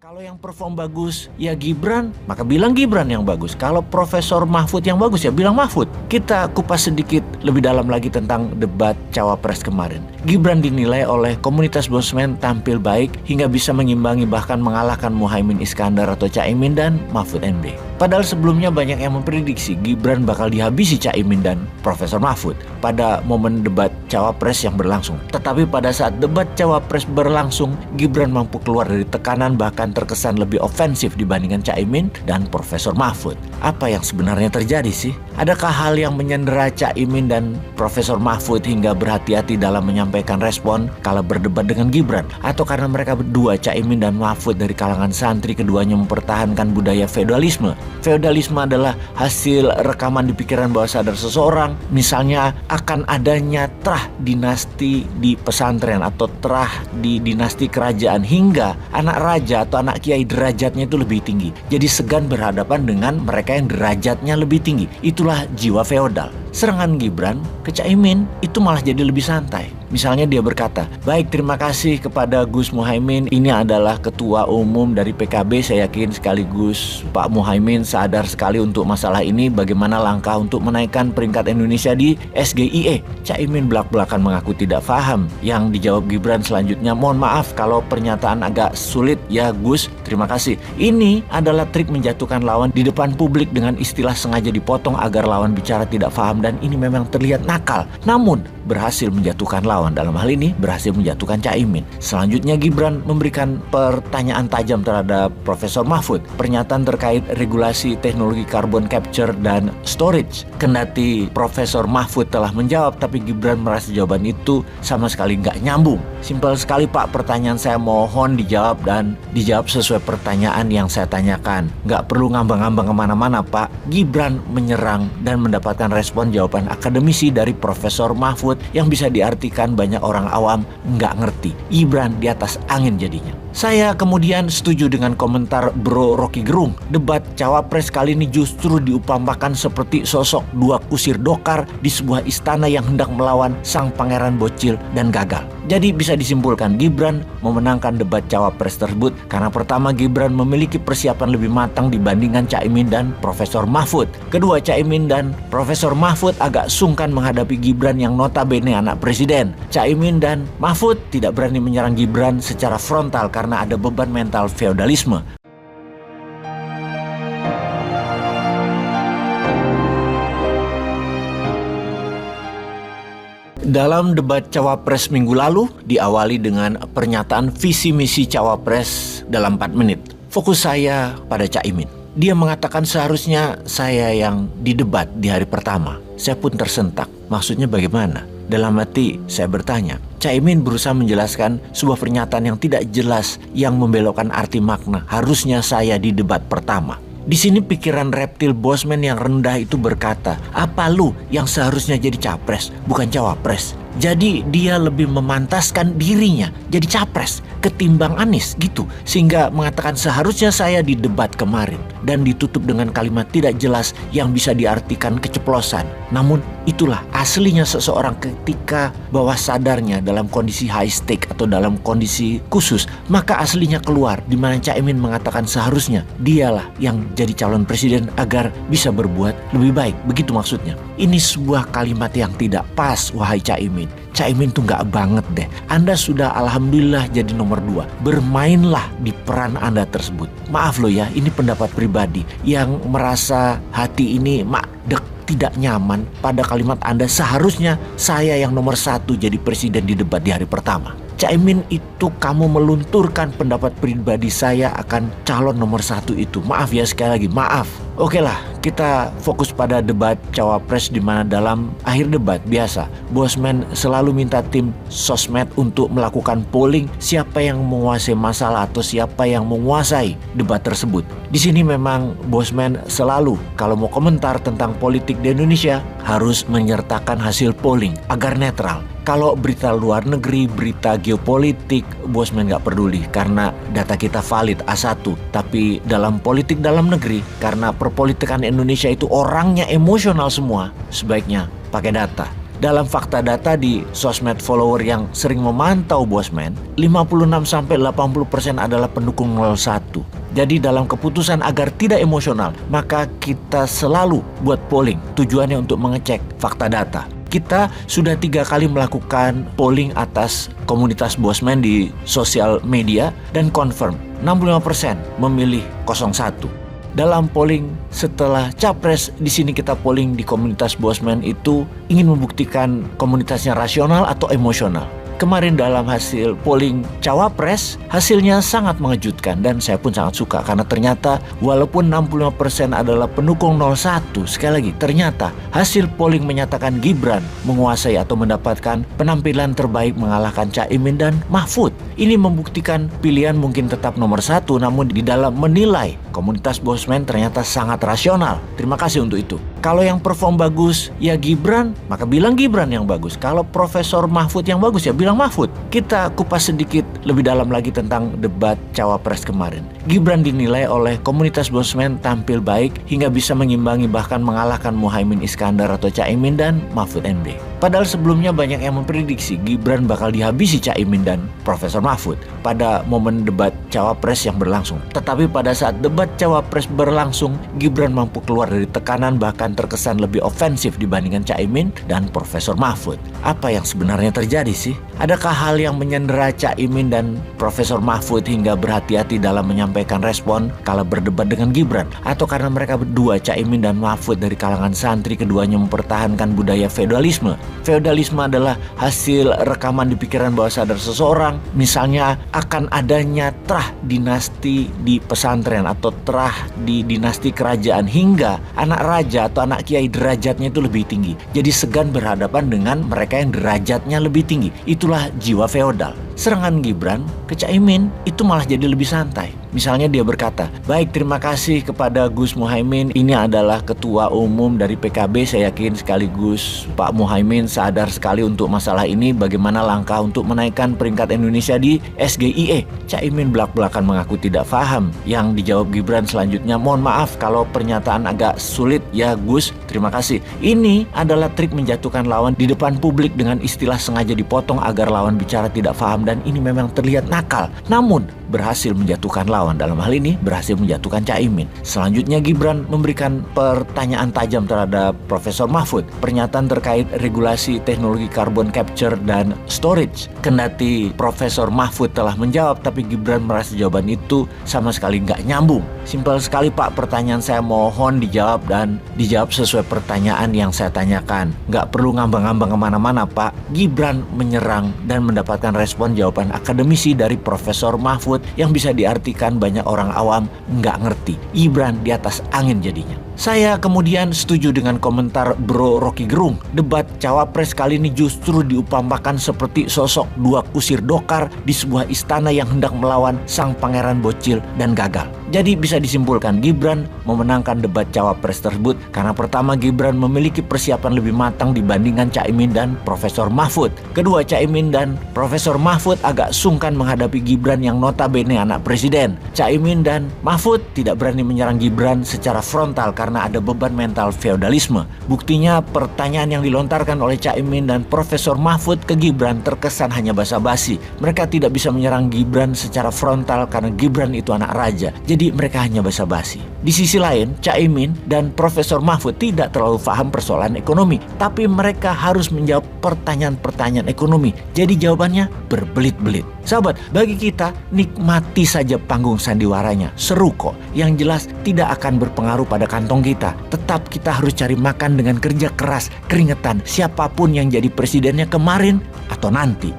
Kalau yang perform bagus ya Gibran, maka bilang Gibran yang bagus. Kalau Profesor Mahfud yang bagus ya bilang Mahfud. Kita kupas sedikit lebih dalam lagi tentang debat Cawapres kemarin. Gibran dinilai oleh komunitas bosman tampil baik hingga bisa mengimbangi bahkan mengalahkan Muhaimin Iskandar atau Caimin dan Mahfud MD. Padahal sebelumnya banyak yang memprediksi Gibran bakal dihabisi Caimin dan Profesor Mahfud pada momen debat Cawapres yang berlangsung. Tetapi pada saat debat Cawapres berlangsung, Gibran mampu keluar dari tekanan bahkan terkesan lebih ofensif dibandingkan Caimin dan Profesor Mahfud. Apa yang sebenarnya terjadi sih? Adakah hal yang menyandera Caimin dan Profesor Mahfud hingga berhati-hati dalam menyampaikan respon kala berdebat dengan Gibran? Atau karena mereka berdua, Caimin dan Mahfud dari kalangan santri, keduanya mempertahankan budaya feodalisme? Feodalisme adalah hasil rekaman di pikiran bawah sadar seseorang, misalnya akan adanya terah dinasti di pesantren atau terah di dinasti kerajaan hingga anak raja atau anak kiai derajatnya itu lebih tinggi. Jadi segan berhadapan dengan mereka yang derajatnya lebih tinggi. Itulah jiwa feodal. Serangan Gibran ke Caimin itu malah jadi lebih santai. Misalnya dia berkata, baik terima kasih kepada Gus Muhaimin, ini adalah ketua umum dari PKB, saya yakin sekaligus Pak Muhaimin sadar sekali untuk masalah ini, bagaimana langkah untuk menaikkan peringkat Indonesia di SGIE. Caimin belak-belakan mengaku tidak paham. Yang dijawab Gibran selanjutnya, mohon maaf kalau pernyataan agak sulit ya Gus, terima kasih. Ini adalah trik menjatuhkan lawan di depan publik dengan istilah sengaja dipotong agar lawan bicara tidak paham, dan ini memang terlihat nakal. Namun berhasil menjatuhkan lawan, dalam hal ini berhasil menjatuhkan Caimin. Selanjutnya Gibran memberikan pertanyaan tajam terhadap Profesor Mahfud. Pernyataan terkait regulasi teknologi carbon capture dan storage. Kendati Profesor Mahfud telah menjawab, tapi Gibran merasa jawaban itu sama sekali nggak nyambung. Simpel sekali Pak, pertanyaan saya mohon dijawab dan dijawab sesuai pertanyaan yang saya tanyakan. Nggak perlu ngambang-ngambang kemana-mana Pak. Gibran menyerang dan mendapatkan respon jawaban akademisi dari Profesor Mahfud yang bisa diartikan banyak orang awam nggak ngerti. Gibran di atas angin jadinya. Saya kemudian setuju dengan komentar Bro Rocky Gerung. Debat Cawapres kali ini justru diumpamakan seperti sosok dua kusir dokar di sebuah istana yang hendak melawan sang pangeran bocil dan gagal. Jadi bisa disimpulkan Gibran memenangkan debat Cawapres tersebut karena pertama Gibran memiliki persiapan lebih matang dibandingkan Caimin dan Profesor Mahfud. Kedua, Caimin dan Profesor Mahfud agak sungkan menghadapi Gibran yang notabene anak presiden. Caimin dan Mahfud tidak berani menyerang Gibran secara frontal karena ada beban mental feodalisme. Dalam debat Cawapres minggu lalu diawali dengan pernyataan visi misi Cawapres dalam 4 menit. Fokus saya pada Caimin. Dia mengatakan seharusnya saya yang didebat di hari pertama. Saya pun tersentak. Maksudnya bagaimana? Dalam hati saya bertanya. Caimin berusaha menjelaskan sebuah pernyataan yang tidak jelas yang membelokkan arti makna. Harusnya saya di debat pertama. Di sini pikiran reptil bosman yang rendah itu berkata, apa lu yang seharusnya jadi capres, bukan cawapres? Jadi dia lebih memantaskan dirinya jadi capres ketimbang Anies gitu. Sehingga mengatakan seharusnya saya di debat kemarin. Dan ditutup dengan kalimat tidak jelas yang bisa diartikan keceplosan. Namun itulah aslinya seseorang ketika bawah sadarnya dalam kondisi high stake atau dalam kondisi khusus. Maka aslinya keluar, di mana Caimin mengatakan seharusnya dialah yang jadi calon presiden agar bisa berbuat lebih baik. Begitu maksudnya. Ini sebuah kalimat yang tidak pas, wahai Caimin. Caimin tuh gak banget deh. Anda sudah alhamdulillah jadi nomor 2. Bermainlah di peran Anda tersebut. Maaf loh ya, ini pendapat pribadi. Yang merasa hati ini tidak nyaman pada kalimat Anda seharusnya saya yang nomor 1 jadi presiden di debat di hari pertama. Caimin, itu kamu melunturkan pendapat pribadi saya akan calon nomor 1 itu. Maaf ya, sekali lagi maaf. Oke lah, kita fokus pada debat Cawapres, di mana dalam akhir debat biasa bosman selalu minta tim sosmed untuk melakukan polling siapa yang menguasai masalah atau siapa yang menguasai debat tersebut. Di sini memang bosman selalu kalau mau komentar tentang politik di Indonesia harus menyertakan hasil polling agar netral. Kalau berita luar negeri, berita geopolitik, bosman gak peduli karena data kita valid A1. Tapi dalam politik dalam negeri, karena perpolitikan Indonesia itu orangnya emosional semua, sebaiknya pakai data. Dalam fakta data di sosmed follower yang sering memantau Bosman, 56-80% adalah pendukung 01. Jadi dalam keputusan agar tidak emosional, maka kita selalu buat polling. Tujuannya untuk mengecek fakta data. Kita sudah 3 kali melakukan polling atas komunitas Bosman di sosial media dan confirm 65% memilih 01. Dalam polling setelah capres, di sini kita polling di komunitas Bosman itu ingin membuktikan komunitasnya rasional atau emosional. Kemarin dalam hasil polling cawapres, hasilnya sangat mengejutkan dan saya pun sangat suka karena ternyata walaupun 65% adalah pendukung 01, sekali lagi ternyata hasil polling menyatakan Gibran menguasai atau mendapatkan penampilan terbaik mengalahkan Caimin dan Mahfud. Ini membuktikan pilihan mungkin tetap nomor 1, namun di dalam menilai komunitas Bosman ternyata sangat rasional. Terima kasih untuk itu. Kalau yang perform bagus ya Gibran, maka bilang Gibran yang bagus. Kalau Profesor Mahfud yang bagus ya bilang Mahfud. Kita kupas sedikit lebih dalam lagi tentang debat cawapres kemarin. Gibran dinilai oleh komunitas Bosman tampil baik hingga bisa mengimbangi bahkan mengalahkan Muhaimin Iskandar atau Caimin dan Mahfud MD. Padahal sebelumnya banyak yang memprediksi Gibran bakal dihabisi Caimin dan Profesor Mahfud pada momen debat cawapres yang berlangsung. Tetapi pada saat debat cawapres berlangsung, Gibran mampu keluar dari tekanan bahkan terkesan lebih ofensif dibandingkan Caimin dan Profesor Mahfud. Apa yang sebenarnya terjadi sih? Adakah hal yang menyandera Caimin dan Profesor Mahfud hingga berhati-hati dalam menyampaikan respon kala berdebat dengan Gibran? Atau karena mereka berdua, Caimin dan Mahfud dari kalangan santri, keduanya mempertahankan budaya feodalisme? Feodalisme adalah hasil rekaman di pikiran bawah sadar seseorang, misalnya akan adanya terah dinasti di pesantren atau terah di dinasti kerajaan hingga anak raja atau anak kiai derajatnya itu lebih tinggi. Jadi segan berhadapan dengan mereka yang derajatnya lebih tinggi. Itulah jiwa feodal. Serangan Gibran ke Caimin itu malah jadi lebih santai. Misalnya dia berkata, baik terima kasih kepada Gus Muhaimin, ini adalah ketua umum dari PKB, saya yakin sekaligus Pak Muhaimin sadar sekali untuk masalah ini, bagaimana langkah untuk menaikkan peringkat Indonesia di SGIE. Caimin belak-belakan mengaku tidak paham. Yang dijawab Gibran selanjutnya, mohon maaf kalau pernyataan agak sulit ya Gus, terima kasih. Ini adalah trik menjatuhkan lawan di depan publik dengan istilah sengaja dipotong agar lawan bicara tidak paham, dan ini memang terlihat nakal. Namun berhasil menjatuhkan lawan, dalam hal ini berhasil menjatuhkan Caimin. Selanjutnya Gibran memberikan pertanyaan tajam terhadap Profesor Mahfud. Pernyataan terkait regulasi teknologi carbon capture dan storage. Kendati Profesor Mahfud telah menjawab, tapi Gibran merasa jawaban itu sama sekali nggak nyambung. Simpel sekali Pak, pertanyaan saya mohon dijawab dan dijawab sesuai pertanyaan yang saya tanyakan. Nggak perlu ngambang-ngambang kemana-mana Pak. Gibran menyerang dan mendapatkan respon jawaban akademisi dari Profesor Mahfud yang bisa diartikan banyak orang awam nggak ngerti. Gibran di atas angin jadinya. Saya kemudian setuju dengan komentar Bro Rocky Gerung. Debat cawapres kali ini justru diumpamakan seperti sosok dua kusir dokar di sebuah istana yang hendak melawan sang pangeran bocil dan gagal. Jadi bisa disimpulkan Gibran memenangkan debat cawapres tersebut karena pertama Gibran memiliki persiapan lebih matang dibandingkan Caimin dan Profesor Mahfud. Kedua, Caimin dan Profesor Mahfud agak sungkan menghadapi Gibran yang notabene anak presiden. Caimin dan Mahfud tidak berani menyerang Gibran secara frontal karena ada beban mental feodalisme. Buktinya pertanyaan yang dilontarkan oleh Caimin dan Profesor Mahfud ke Gibran terkesan hanya basa-basi. Mereka tidak bisa menyerang Gibran secara frontal karena Gibran itu anak raja. Jadi mereka hanya basa-basi. Di sisi lain, Caimin dan Profesor Mahfud tidak terlalu paham persoalan ekonomi, tapi mereka harus menjawab pertanyaan-pertanyaan ekonomi. Jadi jawabannya berbelit-belit. Sahabat, bagi kita nikmati saja panggung sandiwaranya. Seru kok. Yang jelas tidak akan berpengaruh pada kantong kita. Tetap kita harus cari makan dengan kerja keras, keringetan, siapapun yang jadi presidennya kemarin atau nanti.